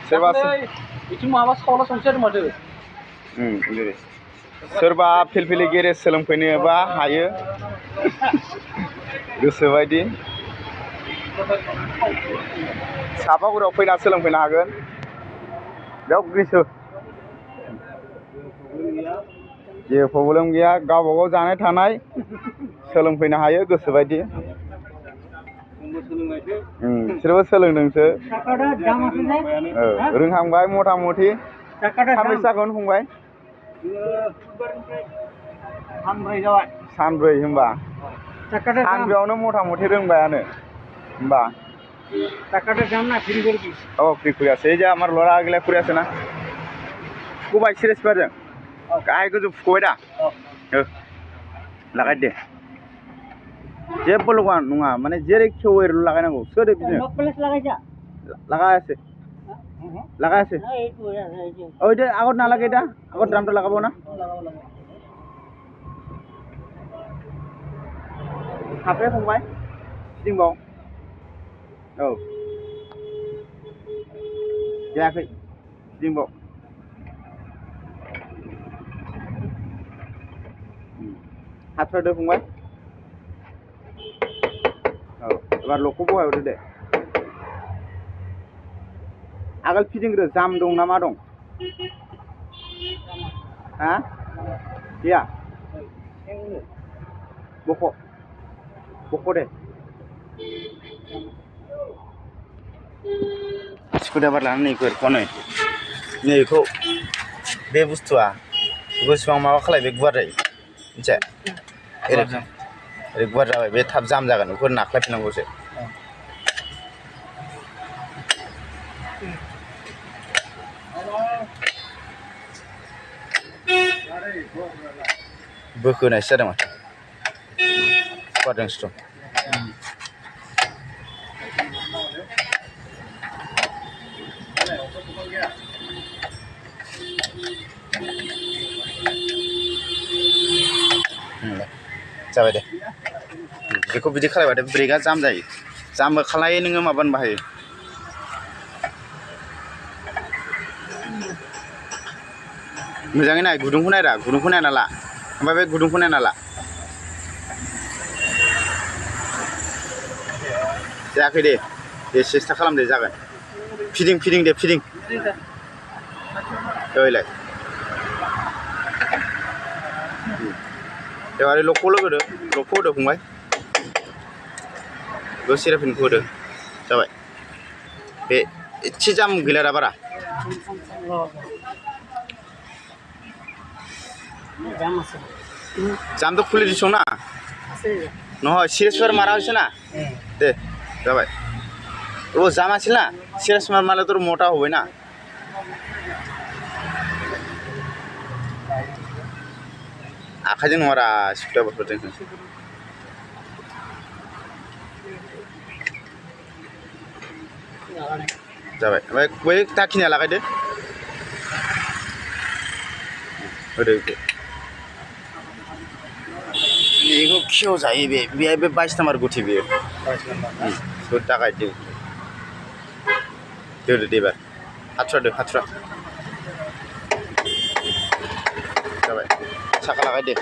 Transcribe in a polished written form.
सोरबा बिथिं माबा सावला संसै आरो माथो सोरबा फिलफिलि गेरेज सोलोंफैनोबा हायो गोसोबायदि सापागुरियाव फैना सोलोंफैनो हागोन बेयाव गोसो जेबो प्रब्लेम गैया गावबा गाव जानाय थानाय सोलोंफैनो हायो गोसोबायदि बिसोरबो सोलोंदोंसो रोंहांबाय मथा मथि सानबैसे जागोन फंबाय सानब्रै होनबा सानब्रैयावनो मथा मथि रोंबायानो होनबा फ्री করে আছে এই যে আমার লড়া আগলে করে আছে না ফুকবাই সিরিয়াস পারজों गाय गोजौ फुकबाय दा लागाय दे जेबो नङा माने जेरै खेवो एरै लागायनांगौ सोदो बिदिनो लागायासै लागायासै ओइ दे আগত नालागे दा আগত द्रामটা লাগাবো না हाबे फंबाय फिदिंबाव औ जायाखै फिदिंबाव हाथरदो फंबाय औ एबार ल'खौ बहायहरदो दे आगोल फिदिंग्रो जाम दं ना मा दं हा गैया बख' दे स्क्रुड्राइभार लानानै नैखौ बे बुस्थुआ बेसेबां माबा खालाय बे गुवार जायो मिथिया ओरै गुवार जाबाय बे थाब जाम जागोन बेखौ नाख्लायफिननांगौसो बोखोनायसो जादों माथो फुवारदोंसो जाबाय दे बेखौ बिदि खालायबाथाय ब्रेकआ जाम जायो जामबो खालाय नोङो माबानो बाहायो मोजाङै नाय गुदुंखौ नायरा गुदुंखौ नायना ला ओमफ्राय बे गुदुंखौ नायना ला जायाखै दे सेस्था खालामदे जागोन फिदिं दे फिदिं ओइलाय एबार ल'खौ होदो फंबाय बेखौ सेराफिनखौ होदो जाबाय बे एसे जाम गैला दा बारा जाम तो खुले दिस ना নহয় সিরিয়াস মারা হয়েছে না দে যাবাই ও জাম আছিল না সিরিয়াস মারলে তোর মোটা হবে না आखाइजों नङारा स्क्रुड्राइभारफोरजों जाबाय ओमफ्राय बै दाखिनिया लागायदो होदो बेखौ खेव जायो बेहाय बे 22 नाम्बार गुथि बेयो बेखौ दागायदो दोदो दे एबार हाथुरा जाबाय साखा लागायदो